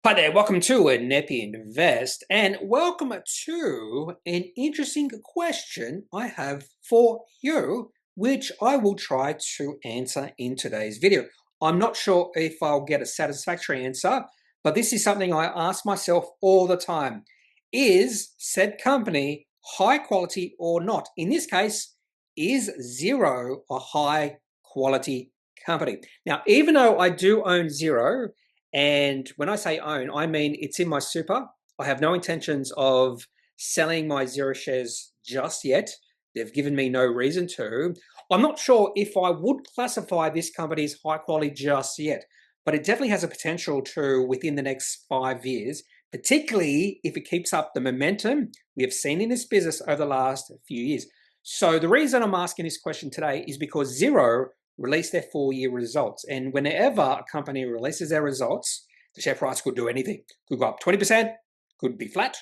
Hi there, welcome to a Kneppy Invest, and welcome to an interesting question I have for you, which I will try to answer in today's video. I'm not sure if I'll get a satisfactory answer, but this is something I ask myself all the time. Is said company high quality or not? In this case, is Xero a high quality company? Now, even though I do own Xero, and when I say own, I mean it's in my super. I have no intentions of selling my Xero shares just yet. They've given me no reason to. I'm not sure if I would classify this company as high quality just yet, but it definitely has a potential to within the next 5 years, particularly if it keeps up the momentum we have seen in this business over the last few years. So the reason I'm asking this question today is because Xero release their 4-year results. And whenever a company releases their results, the share price could do anything. Could go up 20%, could be flat,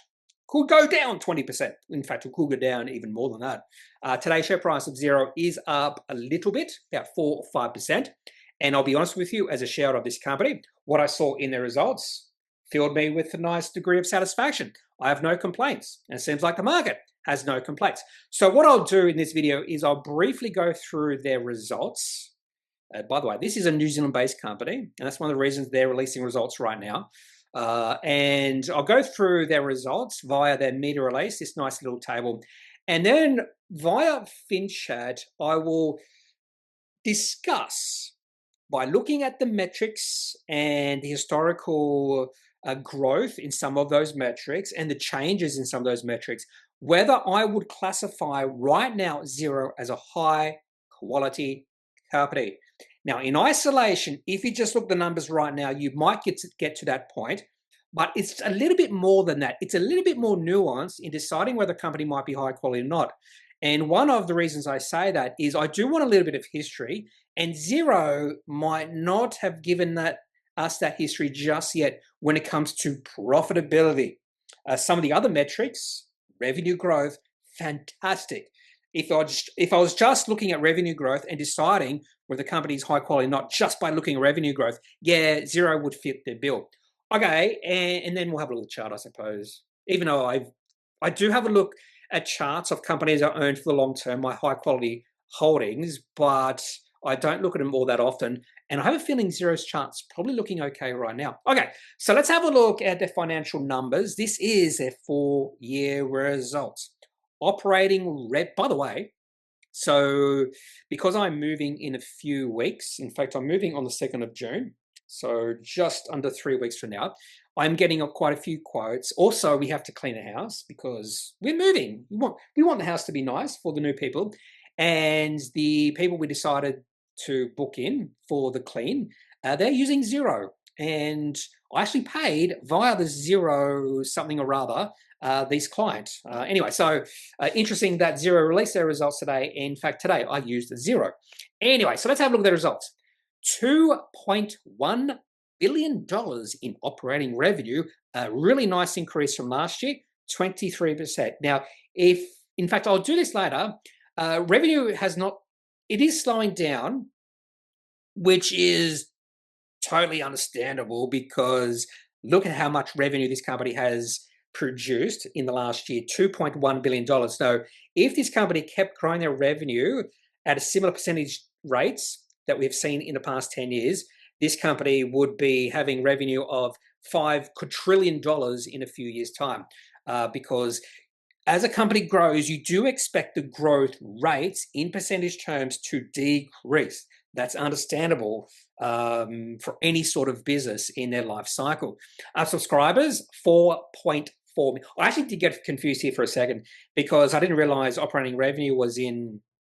could go down 20%. In fact, it could go down even more than that. Today's share price of Xero is up a little bit, about 4 or 5%. And I'll be honest with you, as a shareholder of this company, what I saw in their results filled me with a nice degree of satisfaction. I have no complaints. And it seems like the market has no complaints. So what I'll do in this video is I'll briefly go through their results. By the way, this is a New Zealand-based company, and that's one of the reasons they're releasing results right now. And I'll go through their results via their media release, this nice little table. And then via FinChat, I will discuss by looking at the metrics and the historical growth in some of those metrics and the changes in some of those metrics, whether I would classify right now Xero as a high quality company. Now, in isolation, if you just look at the numbers right now, you might get to that point, but it's a little bit more than that. It's a little bit more nuanced in deciding whether a company might be high quality or not. And one of the reasons I say that is I do want a little bit of history, and Xero might not have given us that history just yet when it comes to profitability. Some of the other metrics, revenue growth, fantastic. If I was just looking at revenue growth and deciding whether the company is high quality or not just by looking at revenue growth, yeah, Xero would fit their bill. Okay, and then we'll have a little chart, I suppose. Even though I do have a look at charts of companies I own for the long term, my high quality holdings, but I don't look at them all that often. And I have a feeling Xero's chart's probably looking okay right now. Okay, so let's have a look at their financial numbers. This is their 4-year results. By the way, so because I'm moving in a few weeks, in fact, I'm moving on the 2nd of June, so just under 3 weeks from now, I'm getting quite a few quotes. Also, we have to clean the house because we're moving. We want the house to be nice for the new people. And the people we decided to book in for the clean, they're using Xero. And I actually paid via the Xero something or other these clients. Anyway, so interesting that Xero released their results today. In fact, today I used Xero. Anyway, so let's have a look at the results. $2.1 billion in operating revenue, a really nice increase from last year, 23%. Now, in fact, I'll do this later, revenue it is slowing down, which is totally understandable because look at how much revenue this company has produced in the last year, $2.1 billion. So if this company kept growing their revenue at a similar percentage rates that we've seen in the past 10 years, this company would be having revenue of $5 quadrillion in a few years' time. Because as a company grows, you do expect the growth rates in percentage terms to decrease. That's understandable for any sort of business in their life cycle. Our subscribers, 4.4 million. I actually did get confused here for a second because I didn't realize operating revenue was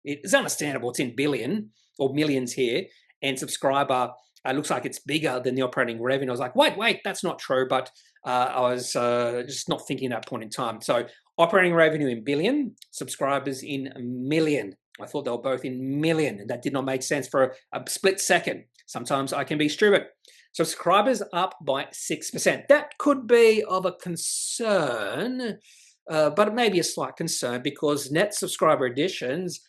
it's understandable, it's in billion or millions here, and subscriber looks like it's bigger than the operating revenue. I was like, wait, that's not true, but I was just not thinking at that point in time. So operating revenue in billion, subscribers in million. I thought they were both in million, and that did not make sense for a split second. Sometimes I can be stupid. Subscribers up by 6%. That could be of a concern, but it may be a slight concern because net subscriber additions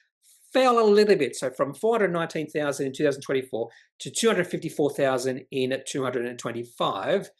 fell a little bit. So from 419,000 in 2024 to 254,000 in 2025.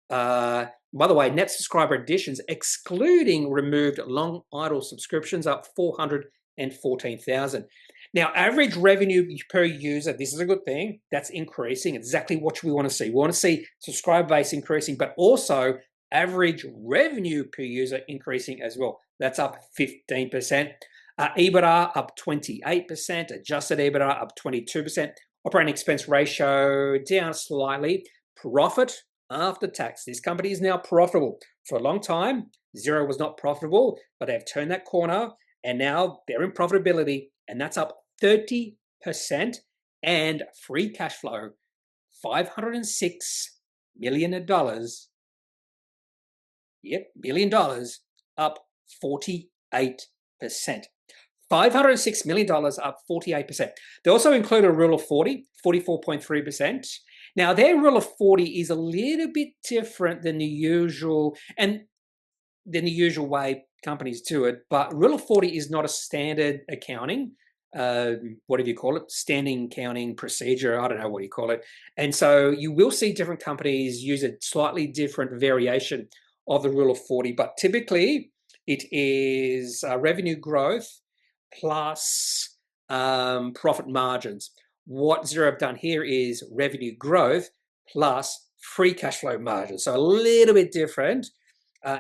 By the way, net subscriber additions, excluding removed long idle subscriptions, up 414,000. Now, average revenue per user, this is a good thing. That's increasing. Exactly what we want to see. We want to see subscriber base increasing, but also average revenue per user increasing as well. That's up 15%. EBITDA up 28%. Adjusted EBITDA up 22%. Operating expense ratio down slightly. Profit after tax. This company is now profitable. For a long time, Xero was not profitable, but they've turned that corner and now they're in profitability, and that's up 30%. And free cash flow, $506 million. Yep, $1 billion, up 48%. $506 million, up 48%. They also include a rule of 40, 44.3%. Now, their rule of 40 is a little bit different than the usual, and than the usual way companies do it, but rule of 40 is not a standard accounting, whatever you call it, standing accounting procedure, I don't know what you call it. And so you will see different companies use a slightly different variation of the rule of 40, but typically it is revenue growth plus profit margins. What Xero have done here is revenue growth plus free cash flow margins. So a little bit different.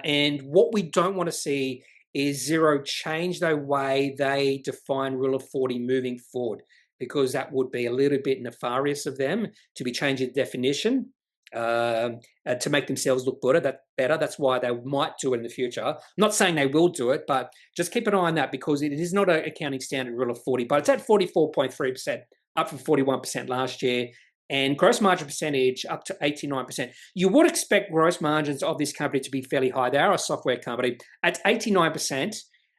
And what we don't want to see is Xero change the way they define rule of 40 moving forward, because that would be a little bit nefarious of them to be changing the definition to make themselves look better. That's why they might do it in the future. I'm not saying they will do it, but just keep an eye on that, because it is not an accounting standard rule of 40, but it's at 44.3%, up from 41% last year. And gross margin percentage up to 89%. You would expect gross margins of this company to be fairly high. They are a software company at 89%,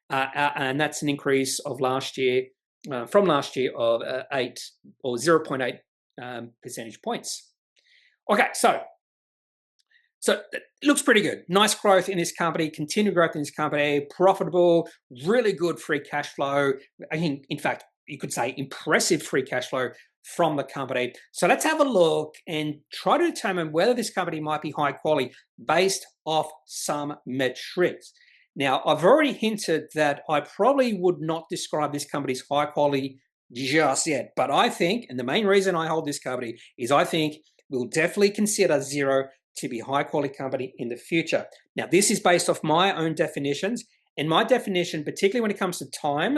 and that's an increase of last year, from last year, of 8 or 0.8 percentage points. Okay, so it looks pretty good. Nice growth in this company, continued growth in this company, profitable, really good free cash flow. I think, in fact, you could say impressive free cash flow from the company. So let's have a look and try to determine whether this company might be high quality based off some metrics. Now, I've already hinted that I probably would not describe this company as high quality just yet, but I think, and the main reason I hold this company is I think we'll definitely consider Xero to be a high quality company in the future. Now, this is based off my own definitions, and my definition, particularly when it comes to time,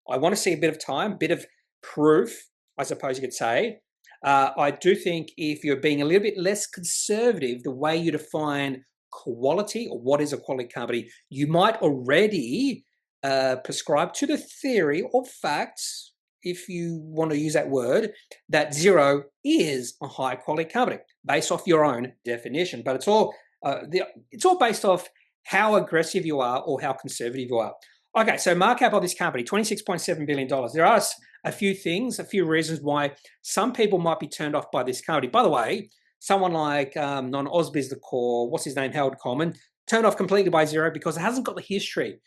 I want to see a bit of time, a bit of proof, I suppose you could say. I do think if you're being a little bit less conservative, the way you define quality or what is a quality company, you might already prescribe to the theory or facts, if you want to use that word, that Xero is a high quality company based off your own definition. But it's all based off how aggressive you are or how conservative you are. Okay, so market cap of this company, $26.7 billion. There are a few things, a few reasons why some people might be turned off by this company. By the way, someone like non-Ausbiz the core, what's his name, Howard Coleman, turned off completely by Xero because it hasn't got the history.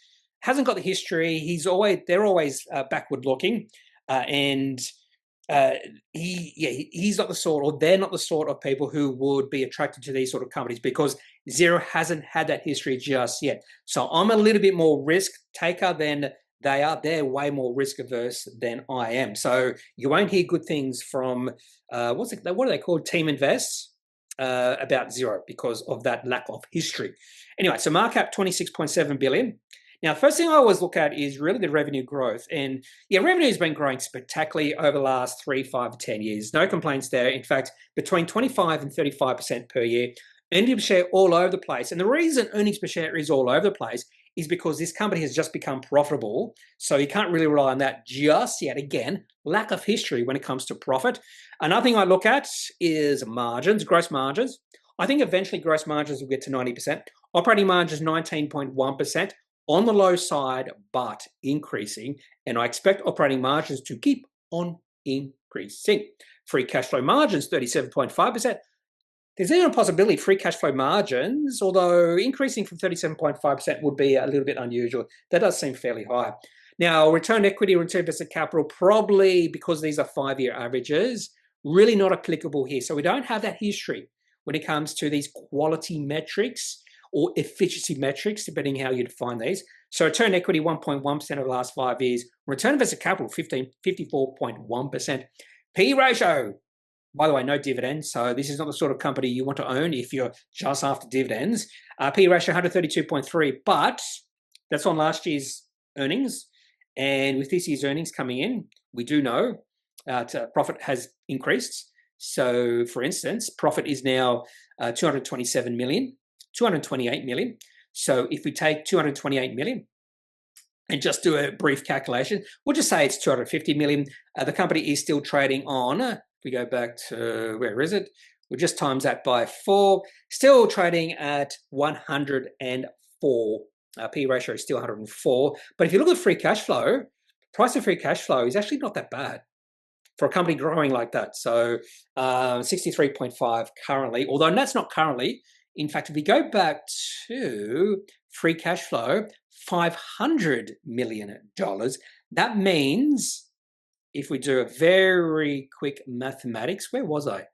They're always backward looking, and he's not the sort, or they're not the sort of people who would be attracted to these sort of companies, because Xero hasn't had that history just yet. So I'm a little bit more risk taker than they are. They're way more risk averse than I am. So you won't hear good things from what are they called? Team Invests about Xero because of that lack of history. Anyway, so market cap $26.7 billion. Now, the first thing I always look at is really the revenue growth. And yeah, revenue has been growing spectacularly over the last 3, 5, 10 years. No complaints there. In fact, between 25 and 35% per year. Earnings per share all over the place. And the reason earnings per share is all over the place is because this company has just become profitable. So you can't really rely on that just yet. Again, lack of history when it comes to profit. Another thing I look at is margins, gross margins. I think eventually gross margins will get to 90%. Operating margins 19.1%. On the low side, but increasing. And I expect operating margins to keep on increasing. Free cash flow margins, 37.5%. There's even a possibility free cash flow margins, although increasing from 37.5% would be a little bit unusual. That does seem fairly high. Now, return equity, return invested capital, probably because these are 5-year averages, really not applicable here. So we don't have that history. when it comes to these quality metrics or efficiency metrics, depending how you define these. So return equity 1.1% over the last 5 years. Return invested capital 54.1%. P ratio, by the way, no dividends. So this is not the sort of company you want to own if you're just after dividends. P ratio 132.3, but that's on last year's earnings. And with this year's earnings coming in, we do know profit has increased. So for instance, profit is now 227 million, 228 million. So if we take 228 million and just do a brief calculation, we'll just say it's 250 million. The company is still trading on, if we go back to, where is it? We'll just times that by 4, still trading at 104. P ratio is still 104. But if you look at free cash flow, price of free cash flow is actually not that bad for a company growing like that. So 63.5 currently, although that's not currently. In fact, if we go back to free cash flow, $500 million, that means if we do a very quick mathematics, where was I?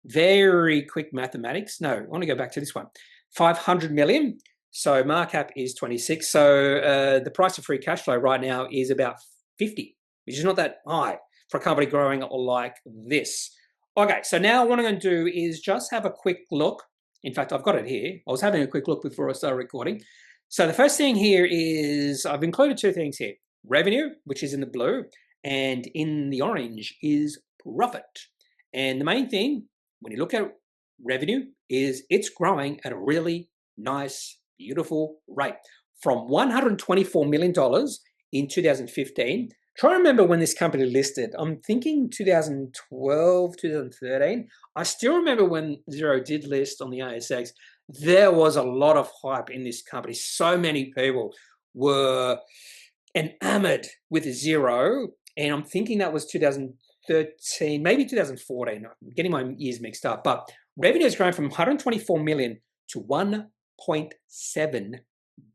Very quick mathematics. No, I want to go back to this one. 500 million. So markup is 26. So the price of free cash flow right now is about 50, which is not that high for a company growing like this. Okay, so now what I'm going to do is just have a quick look. In fact, I've got it here. I was having a quick look before I started recording. So the first thing here is I've included 2 things here. Revenue, which is in the blue, and in the orange is profit. And the main thing, when you look at revenue, is it's growing at a really nice, beautiful rate. From $124 million in 2015, try to remember when this company listed. I'm thinking 2012, 2013. I still remember when Xero did list on the ASX, there was a lot of hype in this company. So many people were enamored with Xero, and I'm thinking that was 2013, maybe 2014. I'm getting my years mixed up, but revenue has grown from 124 million to 1.7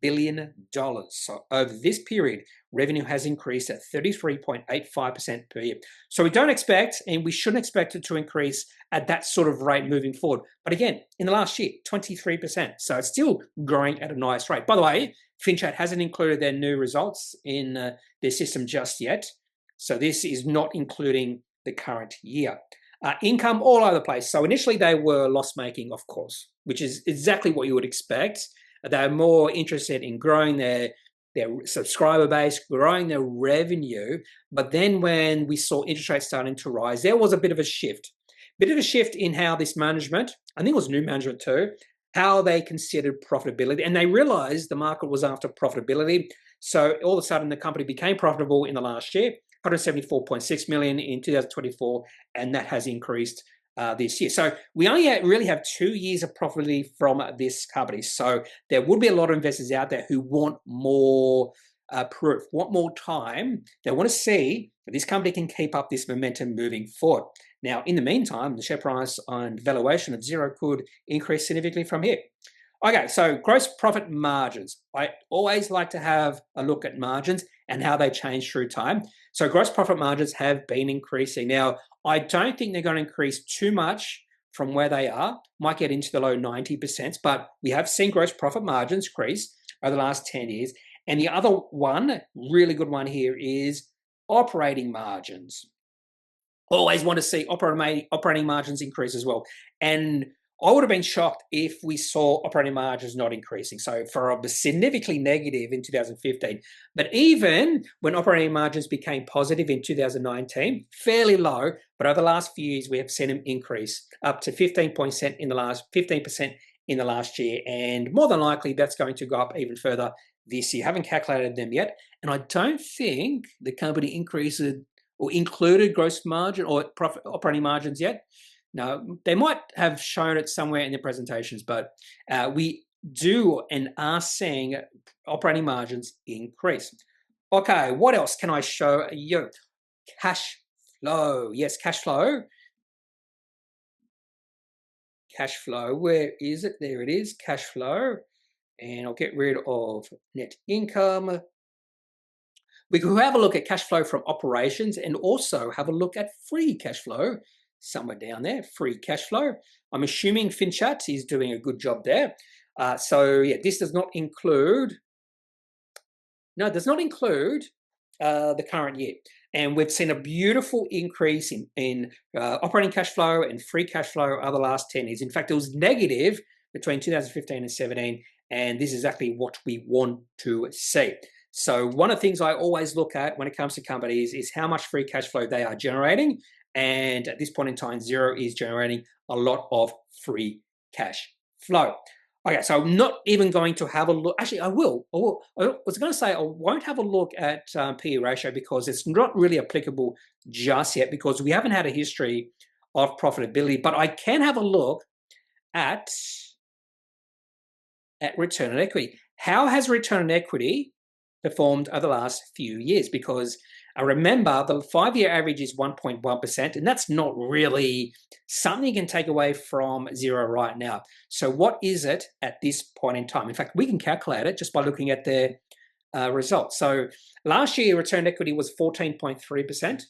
billion dollars. So over this period, revenue has increased at 33.85% per year. So we don't expect, and we shouldn't expect it to increase at that sort of rate moving forward. But again, in the last year, 23%. So it's still growing at a nice rate. By the way, FinChat hasn't included their new results in their system just yet. So this is not including the current year. Income all over the place. So initially they were loss-making, of course, which is exactly what you would expect. They're more interested in growing their subscriber base, growing their revenue. But then when we saw interest rates starting to rise, there was a bit of a shift. In how this management, I think it was new management too, how they considered profitability. And they realized the market was after profitability. So all of a sudden the company became profitable in the last year, 174.6 million in 2024, and that has increased this year. So we only really have 2 years of profitability from this company. So there would be a lot of investors out there who want more proof, want more time. They want to see that this company can keep up this momentum moving forward. Now, in the meantime, the share price and valuation of Xero could increase significantly from here. Okay, so gross profit margins. I always like to have a look at margins and how they change through time. So gross profit margins have been increasing. Now, I don't think they're going to increase too much from where they are. Might get into the low 90%, but we have seen gross profit margins increase over the last 10 years. And the other one, really good one here, is operating margins. Always want to see operating margins increase as well. And I would have been shocked if we saw operating margins not increasing. So for a significantly negative in 2015, but even when operating margins became positive in 2019, fairly low, but over the last few years, we have seen them increase up to 15% in the last year. And more than likely, that's going to go up even further this year. Haven't calculated them yet. And I don't think the company increased or included gross margin or profit operating margins yet. No, they might have shown it somewhere in the presentations, but we do and are seeing operating margins increase. Okay, what else can I show you? Cash flow. Yes, cash flow. Cash flow, where is it? There it is, cash flow. And I'll get rid of net income. We could have a look at cash flow from operations and also have a look at free cash flow. somewhere down there, free cash flow. I'm assuming FinChat is doing a good job there. So yeah, this does not include, no, it does not include the current year. And we've seen a beautiful increase in operating cash flow and free cash flow over the last 10 years. In fact, it was negative between 2015 and 17, and this is exactly what we want to see. So one of the things I always look at when it comes to companies is how much free cash flow they are generating. And at this point in time, Xero is generating a lot of free cash flow. Okay, so I'm not even going to have a look. Actually, I will. I was going to say I won't have a look at PE ratio because it's not really applicable just yet because we haven't had a history of profitability. But I can have a look at return on equity. How has return on equity performed over the last few years? Because I remember the 5-year average is 1.1%, and that's not really something you can take away from Xero right now. So what is it at this point in time? In fact, we can calculate it just by looking at their results. So last year, return on equity was 14.3%.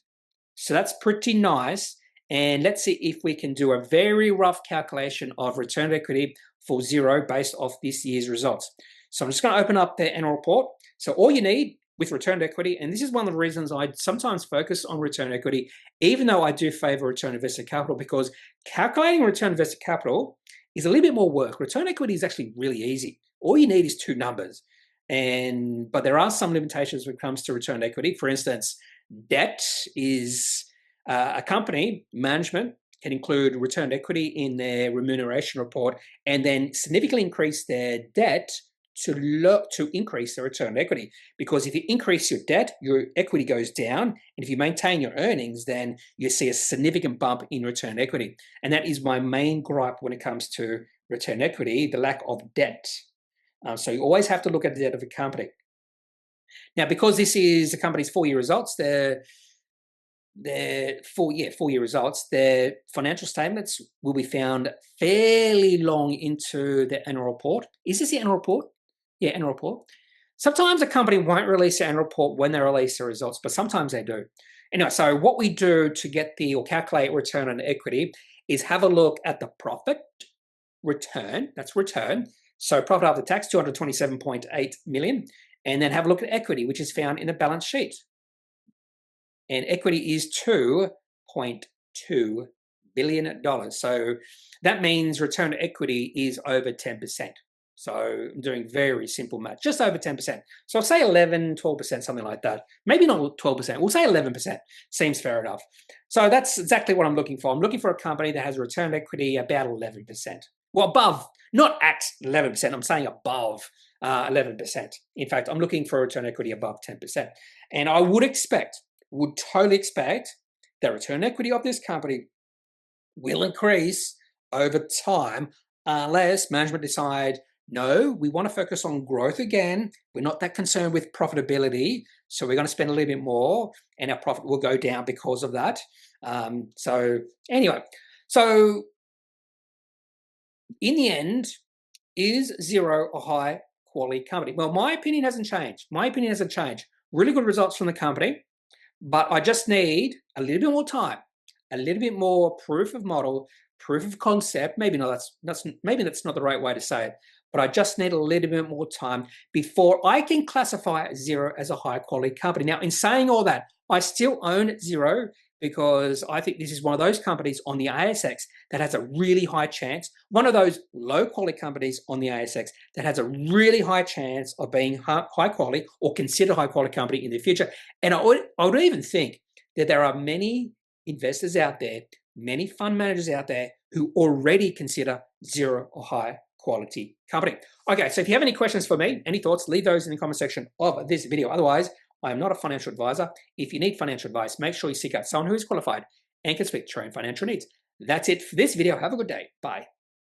So that's pretty nice. And let's see if we can do a very rough calculation of return on equity for Xero based off this year's results. So I'm just going to open up their annual report. So all you need with return on equity, and this is one of the reasons I sometimes focus on return on equity, even though I do favor return on invested capital, because calculating return on invested capital is a little bit more work. Return on equity is actually really easy. All you need is 2 numbers. But there are some limitations when it comes to return on equity. For instance, debt is a company management can include return on equity in their remuneration report and then significantly increase their debt to increase the return on equity. Because if you increase your debt, your equity goes down. And if you maintain your earnings, then you see a significant bump in return on equity. And that is my main gripe when it comes to return on equity, the lack of debt. So you always have to look at the debt of a company. Now, because this is the company's 4-year results, their 4-year results, their financial statements will be found fairly long into the annual report. Is this the annual report? Yeah, annual report. Sometimes a company won't release the annual report when they release the results, but sometimes they do. Anyway, so what we do to get or calculate return on equity is have a look at the profit return, that's return. So profit after tax, 227.8 million, and then have a look at equity, which is found in the balance sheet. And equity is $2.2 billion. So that means return on equity is over 10%. So I'm doing very simple math, just over 10%. So I'll say 11, 12%, something like that. Maybe not 12%, we'll say 11%. Seems fair enough. So that's exactly what I'm looking for. I'm looking for a company that has a return on equity about 11%. Well, above, not at 11%, I'm saying above 11%. In fact, I'm looking for a return on equity above 10%. And I would totally expect that return on equity of this company will increase over time unless management decide, no, we want to focus on growth again. We're not that concerned with profitability, so we're going to spend a little bit more and our profit will go down because of that. So anyway, so in the end, is Xero a high quality company? Well, my opinion hasn't changed. Really good results from the company. But I just need a little bit more time, a little bit more proof of model, proof of concept. Maybe that's not the right way to say it, but I just need a little bit more time before I can classify Xero as a high quality company. Now, in saying all that, I still own Xero because I think this is one of those companies on the ASX that has a really high chance, one of those low quality companies on the ASX that has a really high chance of being high quality or considered high quality company in the future. And I would even think that there are many investors out there, many fund managers out there who already consider Xero a high quality company. Okay, so if you have any questions for me, any thoughts, leave those in the comment section of this video. Otherwise, I am not a financial advisor. If you need financial advice, make sure you seek out someone who is qualified and can speak to your own financial needs. That's it for this video. Have a good day. Bye.